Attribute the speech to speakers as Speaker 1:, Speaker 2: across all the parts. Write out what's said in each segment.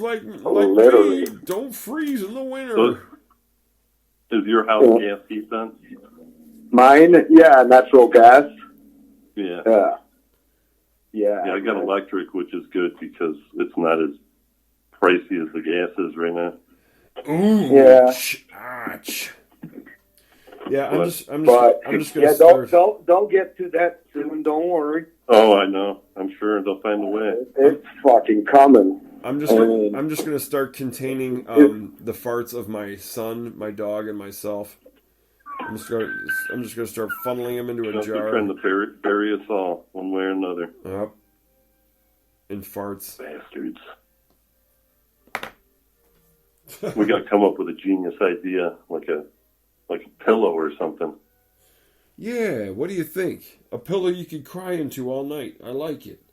Speaker 1: neighborhoods like
Speaker 2: Literally.
Speaker 1: me don't freeze in the winter.
Speaker 3: So, is your house gas heat then?
Speaker 2: Mine, yeah, natural gas.
Speaker 3: Yeah.
Speaker 2: Yeah.
Speaker 3: Yeah, I got electric, which is good because it's not as pricey as the gas is right now.
Speaker 1: Ooh,
Speaker 2: Yeah.
Speaker 1: Ouch. Yeah, I'm just gonna
Speaker 2: yeah,
Speaker 1: start.
Speaker 2: don't get to that soon. Don't worry.
Speaker 3: Oh, I know. I'm sure they'll find a way.
Speaker 2: It's fucking coming.
Speaker 1: I'm just gonna start containing the farts of my son, my dog, and myself. I'm just gonna start funneling them into a jar.
Speaker 3: They're trying to bury us all one way or another.
Speaker 1: Yep. In farts.
Speaker 3: Bastards. We got to come up with a genius idea, like a pillow or something.
Speaker 1: Yeah, what do you think? A pillow you could cry into all night. I like it.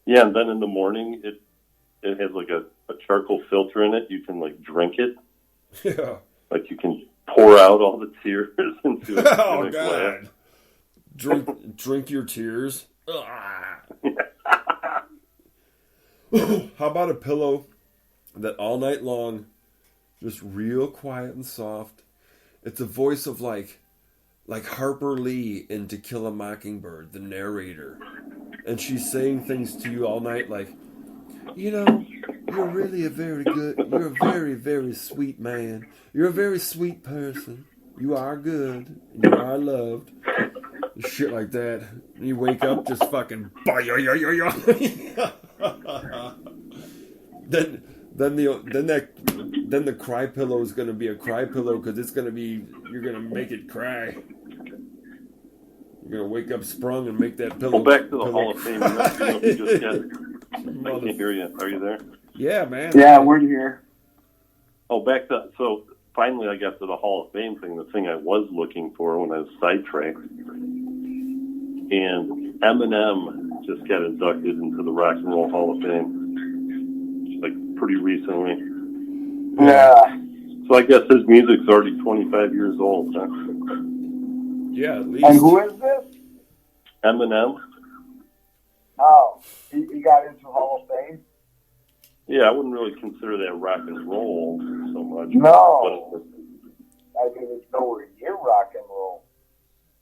Speaker 3: Yeah, and then in the morning it has like a charcoal filter in it. You can like drink it.
Speaker 1: Yeah.
Speaker 3: Like you can pour out all the tears into it.
Speaker 1: Oh God! Drink your tears. How about a pillow that all night long, just real quiet and soft. It's a voice of like Harper Lee in To Kill a Mockingbird, the narrator, and she's saying things to you all night like, you know, you're really you're a very, very sweet man. You're a very sweet person. You are good. You are loved. Shit like that. And you wake up just fucking. Then the cry pillow is gonna be a cry pillow because it's gonna be, you're gonna make it cry. You're gonna wake up sprung and make that pillow.
Speaker 3: Well, back to the Hall of Fame. You just got, I can't hear you. Are you there?
Speaker 1: Yeah, man.
Speaker 2: Yeah, we're here.
Speaker 3: Oh, back to, so finally I got to the Hall of Fame thing, the thing I was looking for when I was sidetracked. And Eminem just got inducted into the Rock and Roll Hall of Fame, like pretty recently.
Speaker 2: Yeah.
Speaker 3: So I guess his music's already 25 years old. Huh?
Speaker 1: Yeah, at least.
Speaker 2: And who is this?
Speaker 3: Eminem.
Speaker 2: Oh, he got into Hall of Fame?
Speaker 3: Yeah, I wouldn't really consider that rock and roll so much.
Speaker 2: No. I mean, it's nowhere near rock and roll.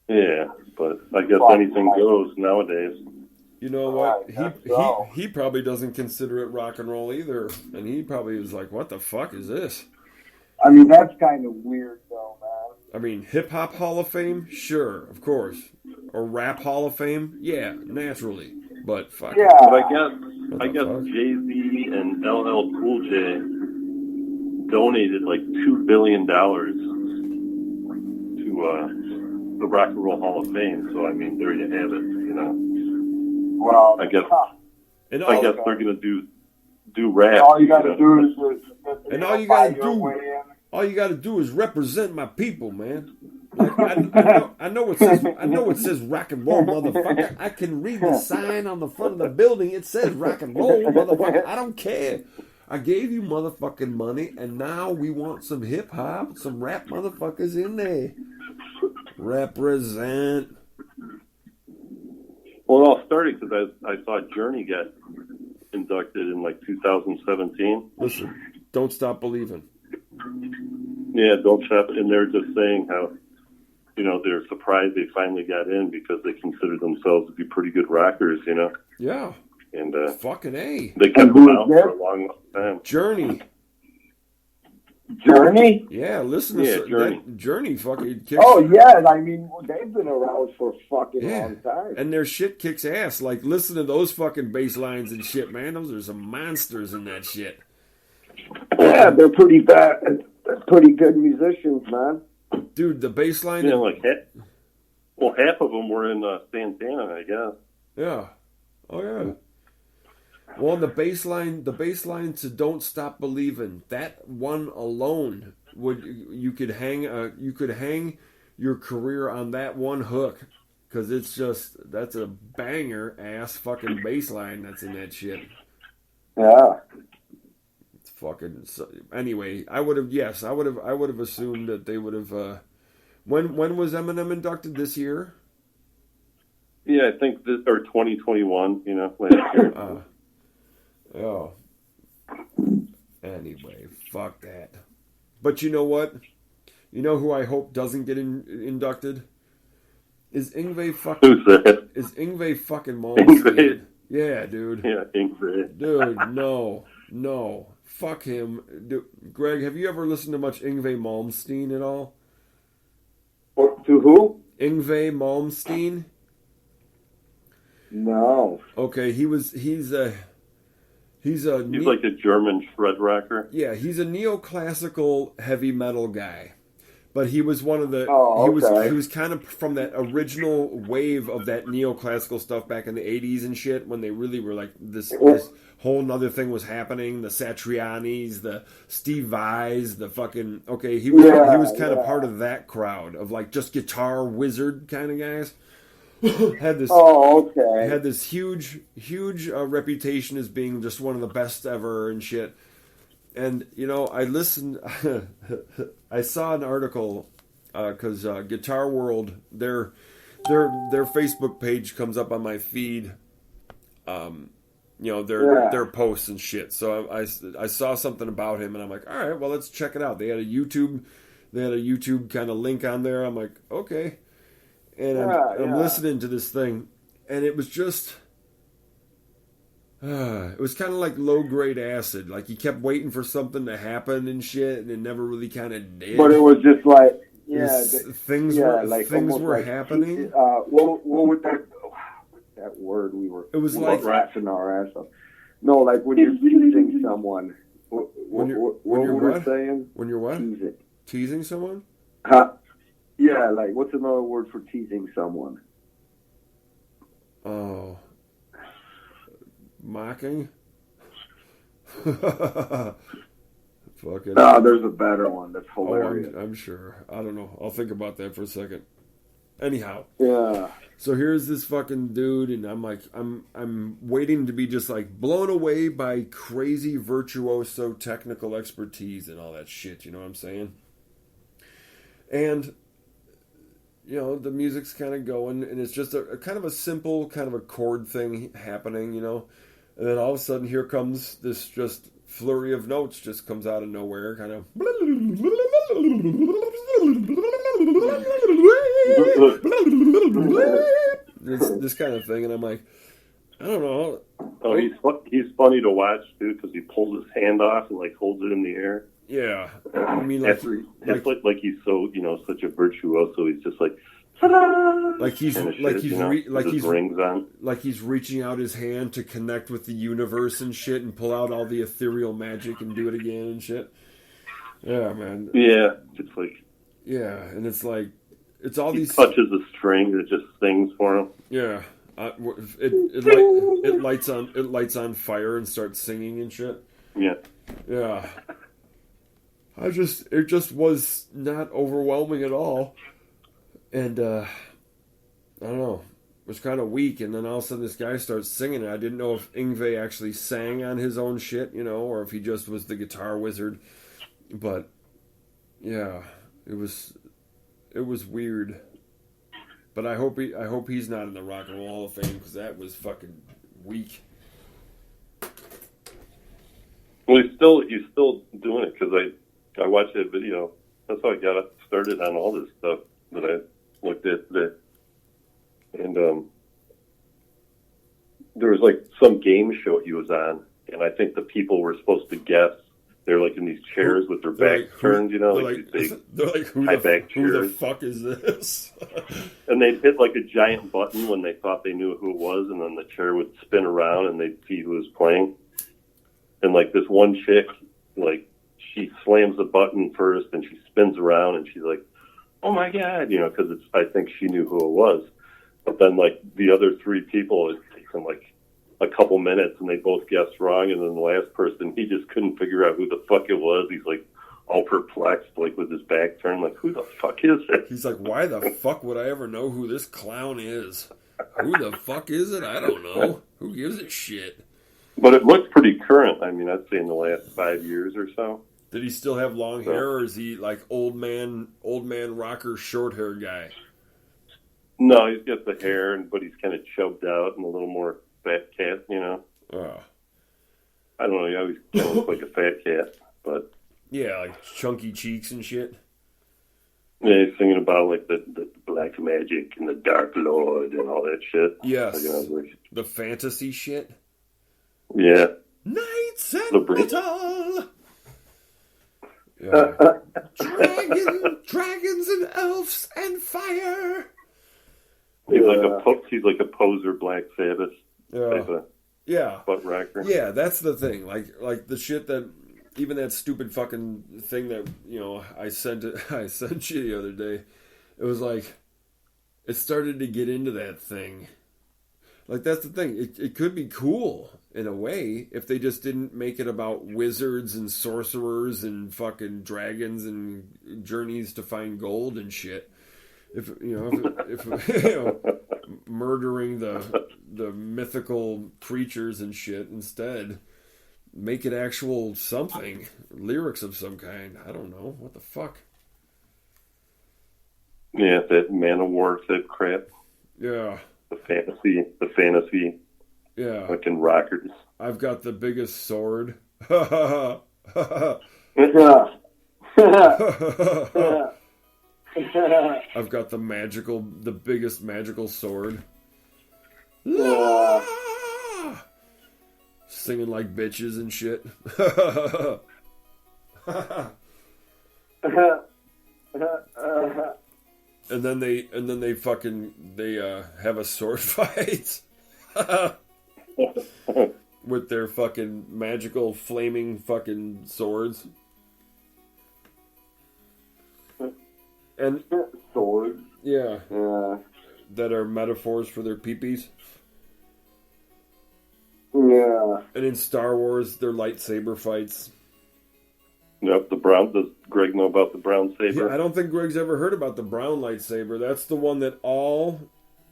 Speaker 3: Yeah, but I guess anything goes nowadays.
Speaker 1: You know what? He probably doesn't consider it rock and roll either, and he probably was like, "What the fuck is this?"
Speaker 2: I mean, that's kind of weird, though, man.
Speaker 1: I mean, hip hop Hall of Fame, sure, of course, or rap Hall of Fame, yeah, naturally, but fuck.
Speaker 2: Yeah.
Speaker 3: But I guess Jay-Z and LL Cool J donated like $2 billion to the Rock and Roll Hall of Fame. So I mean, there you have it. You know.
Speaker 2: Well,
Speaker 3: I guess they're gonna do rap.
Speaker 2: All you gotta do is
Speaker 1: all you gotta do is represent my people, man. Like, I know it says rock and roll, motherfucker. I can read the sign on the front of the building. It says rock and roll, motherfucker. I don't care. I gave you motherfucking money, and now we want some hip hop, some rap motherfuckers in there. Represent.
Speaker 3: Well, it all started because I saw Journey get inducted in like 2017.
Speaker 1: Listen, don't stop believing.
Speaker 3: Yeah, don't stop. And they're just saying how, you know, they're surprised they finally got in because they consider themselves to be pretty good rockers, you know.
Speaker 1: Yeah.
Speaker 3: And
Speaker 1: fucking A.
Speaker 3: They kept them out for a long time.
Speaker 1: Journey.
Speaker 2: Journey?
Speaker 1: Yeah, listen to
Speaker 3: Journey.
Speaker 1: Journey fucking kicks.
Speaker 2: Oh, yeah, I mean, they've been around for a fucking long time.
Speaker 1: And their shit kicks ass. Like, listen to those fucking bass lines and shit, man. Those are some monsters in that shit.
Speaker 2: Yeah, they're pretty bad. They're pretty good musicians, man.
Speaker 1: Dude, the bass line...
Speaker 3: Yeah, like half of them were in Santana, I guess.
Speaker 1: Yeah. Oh, yeah. Well, the bass line to "Don't Stop Believin'," that one alone you could hang your career on that one hook, because that's a banger ass fucking bass line that's in that shit.
Speaker 2: Yeah.
Speaker 1: It's fucking anyway. I would have assumed that they would have. When was Eminem inducted this year?
Speaker 3: Yeah, I think or 2021. You know, last year.
Speaker 1: Oh. Anyway, fuck that. But you know what? You know who I hope doesn't get inducted? Is Yngwie fucking...
Speaker 3: Who's that?
Speaker 1: Is Yngwie fucking Malmsteen.
Speaker 3: Yngwie.
Speaker 1: Yeah, dude.
Speaker 3: Yeah, Yngwie.
Speaker 1: Dude, no. No. Fuck him. Dude, Greg, have you ever listened to much Yngwie Malmsteen at all?
Speaker 2: Or, to who?
Speaker 1: Yngwie Malmsteen?
Speaker 2: No.
Speaker 1: Okay, he's
Speaker 3: like a German shred rocker.
Speaker 1: Yeah, he's a neoclassical heavy metal guy. But he was one of the
Speaker 2: Oh, okay.
Speaker 1: he was kind of from that original wave of that neoclassical stuff back in the 80s and shit, when they really were like this whole nother thing was happening, the Satrianis, the Steve Vais, the fucking he was kind of part of that crowd of like just guitar wizard kind of guys. had this huge reputation as being just one of the best ever and shit. And you know, I listened. I saw an article because Guitar World, their Facebook page comes up on my feed. You know, their posts and shit. So I saw something about him, and I'm like, all right, well, let's check it out. They had a YouTube kind of link on there. I'm like, okay, and I'm listening to this thing, and it was just. It was kind of like low-grade acid. Like, he kept waiting for something to happen and shit, and it never really kind of did.
Speaker 2: But it was just like,
Speaker 1: things were happening.
Speaker 2: What was that word we were?
Speaker 1: It was
Speaker 2: like rats in our ass. No, like when you're teasing someone. When you're saying?
Speaker 1: When you're what? Teasing someone?
Speaker 2: Yeah, like what's another word for teasing someone?
Speaker 1: Oh. Mocking? Fucking.
Speaker 2: No, there's a better one that's hilarious.
Speaker 1: I'm sure. I don't know. I'll think about that for a second. Anyhow.
Speaker 2: Yeah.
Speaker 1: So here's this fucking dude, and I'm like, I'm waiting to be just like blown away by crazy virtuoso technical expertise and all that shit. You know what I'm saying? And you know, the music's kind of going, and it's just a kind of a simple kind of a chord thing happening, you know. And then all of a sudden, here comes this just flurry of notes, just comes out of nowhere, kind of. This kind of thing, and I'm like, I don't know.
Speaker 3: Oh, he's funny to watch too, because he pulls his hand off and like holds it in the air.
Speaker 1: Yeah, I mean, like
Speaker 3: he's so, you know, such a virtuoso. He's just like,
Speaker 1: he's reaching out his hand to connect with the universe and shit, and pull out all the ethereal magic and do it again and shit. Yeah, man.
Speaker 3: Yeah, it's like.
Speaker 1: Yeah, and it's like, it's all
Speaker 3: he
Speaker 1: these
Speaker 3: touches a string that just sings for him.
Speaker 1: Yeah, it lights on fire and starts singing and shit.
Speaker 3: Yeah.
Speaker 1: Yeah. It just was not overwhelming at all. And, I don't know, it was kind of weak, and then all of a sudden this guy starts singing, and I didn't know if Yngwie actually sang on his own shit, you know, or if he just was the guitar wizard. But, yeah, it was weird. But I hope he's not in the Rock and Roll Hall of Fame, because that was fucking weak.
Speaker 3: Well, he's still doing it, because I watched that video. That's how I got started on all this stuff that I looked at today. And there was like some game show he was on, and I think the people were supposed to guess. They're like in these chairs with their backs turned, you know, like these big
Speaker 1: who the fuck is this?
Speaker 3: And they'd hit like a giant button when they thought they knew who it was, and then the chair would spin around and they'd see who was playing. And like this one chick, like she slams the button first and she spins around and she's like, "Oh my God," you know, because I think she knew who it was. But then like the other three people, it takes them like a couple minutes and they both guessed wrong, and then the last person, he just couldn't figure out who the fuck it was. He's like all perplexed, like with his back turned, like, who the fuck is it?
Speaker 1: He's like, why the fuck would I ever know who this clown is? Who the fuck is it? I don't know. Who gives a shit?
Speaker 3: But it looks pretty current. I mean, I'd say in the last 5 years or so.
Speaker 1: Did he still have long hair, or is he like old man rocker, short hair guy?
Speaker 3: No, he's got the hair, but he's kind of chubbed out and a little more fat cat, you know.
Speaker 1: Oh.
Speaker 3: I don't know. He always kind of looked like a fat cat, but
Speaker 1: yeah, like chunky cheeks and shit.
Speaker 3: Yeah, he's singing about like the black magic and the Dark Lord and all that shit.
Speaker 1: Yes,
Speaker 3: like,
Speaker 1: the fantasy shit.
Speaker 3: Yeah,
Speaker 1: knights and metal. Yeah. Dragons and elves and fire.
Speaker 3: He's like a poser Black Sabbath type of butt rocker.
Speaker 1: Yeah, that's the thing. Like the shit that even that stupid fucking thing that I sent you the other day. It was like it started to get into that thing. Like that's the thing. It could be cool in a way if they just didn't make it about wizards and sorcerers and fucking dragons and journeys to find gold and shit. If murdering the mythical creatures and shit instead, make it actual something, lyrics of some kind. I don't know what the fuck.
Speaker 3: Yeah, that Man of War type crap.
Speaker 1: Yeah.
Speaker 3: The fantasy.
Speaker 1: Yeah.
Speaker 3: Fucking rockers.
Speaker 1: I've got the biggest sword. I've got the biggest magical sword. Singing like bitches and shit. And then they have a sword fight with their fucking magical flaming fucking swords. And
Speaker 2: swords.
Speaker 1: Yeah. That are metaphors for their peepees.
Speaker 2: Yeah.
Speaker 1: And in Star Wars, they're lightsaber fights.
Speaker 3: Yep, does Greg know about the brown saber?
Speaker 1: Yeah, I don't think Greg's ever heard about the brown lightsaber. That's the one that all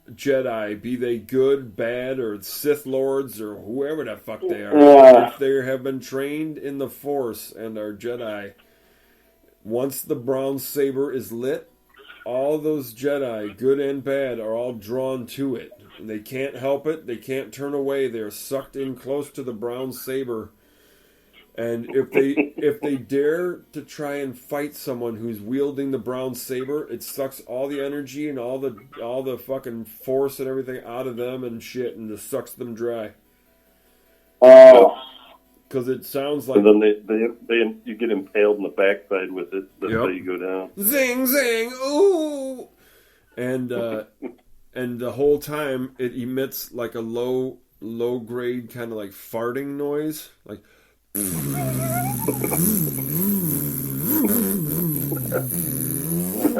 Speaker 1: Jedi, be they good, bad, or Sith Lords, or whoever the fuck they are, if they have been trained in the Force and are Jedi, once the brown saber is lit, all those Jedi, good and bad, are all drawn to it. And they can't help it. They can't turn away. They're sucked in close to the brown saber. And if they dare to try and fight someone who's wielding the brown saber, it sucks all the energy and all the fucking force and everything out of them and shit, and just sucks them dry.
Speaker 2: Oh.
Speaker 1: Because it sounds like.
Speaker 3: And then you get impaled in the backside with it. That's how you go down.
Speaker 1: Zing zing ooh. And the whole time it emits like a low grade kind of like farting noise, like.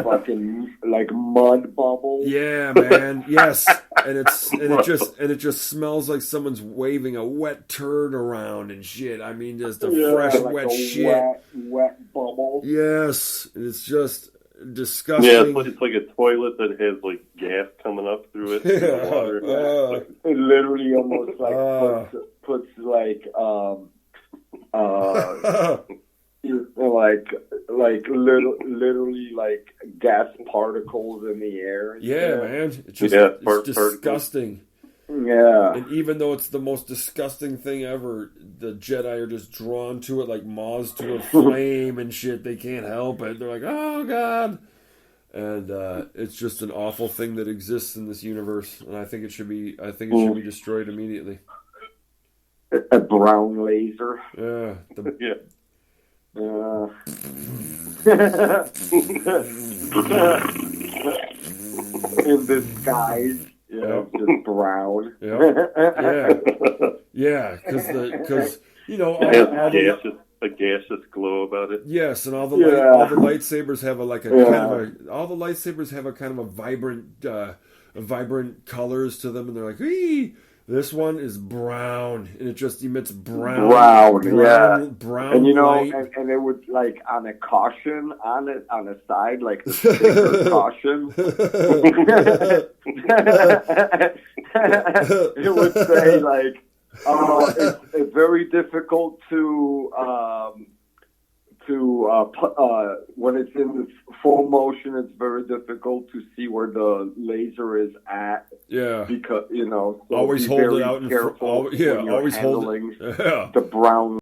Speaker 2: Fucking like mud bubbles.
Speaker 1: Yeah, man. Yes, and it just smells like someone's waving a wet turd around and shit. I mean, just a fresh
Speaker 2: like
Speaker 1: wet
Speaker 2: a
Speaker 1: shit.
Speaker 2: Wet bubble.
Speaker 1: Yes, it's just disgusting.
Speaker 3: Yeah, it's like a toilet that has like gas coming up through it.
Speaker 1: Yeah.
Speaker 3: Water.
Speaker 2: It literally almost like puts like literally like gas particles in the air.
Speaker 1: Yeah, man. It's just it's disgusting.
Speaker 2: Yeah.
Speaker 1: And even though it's the most disgusting thing ever, the Jedi are just drawn to it like moths to a flame and shit. They can't help it. They're like, oh, God. And it's just an awful thing that exists in this universe. And I think it should be destroyed immediately.
Speaker 2: A brown laser.
Speaker 1: Yeah.
Speaker 2: In disguise. Yeah, just brown.
Speaker 1: Yeah, because
Speaker 3: a gaseous glow about it.
Speaker 1: Yes, and all the lightsabers have all the lightsabers have a kind of a vibrant colors to them, and they're like, "Ee!" This one is brown, and it just emits brown,
Speaker 2: and
Speaker 1: light.
Speaker 2: and it would like on a caution on the side, like the sticker caution. It would say like, it's very difficult to when it's in the full motion, it's very difficult to see where the laser is at.
Speaker 1: Yeah.
Speaker 2: Because, so
Speaker 1: always
Speaker 2: be
Speaker 1: hold
Speaker 2: very
Speaker 1: it out in
Speaker 2: careful
Speaker 1: always hold it. Yeah.
Speaker 2: the brown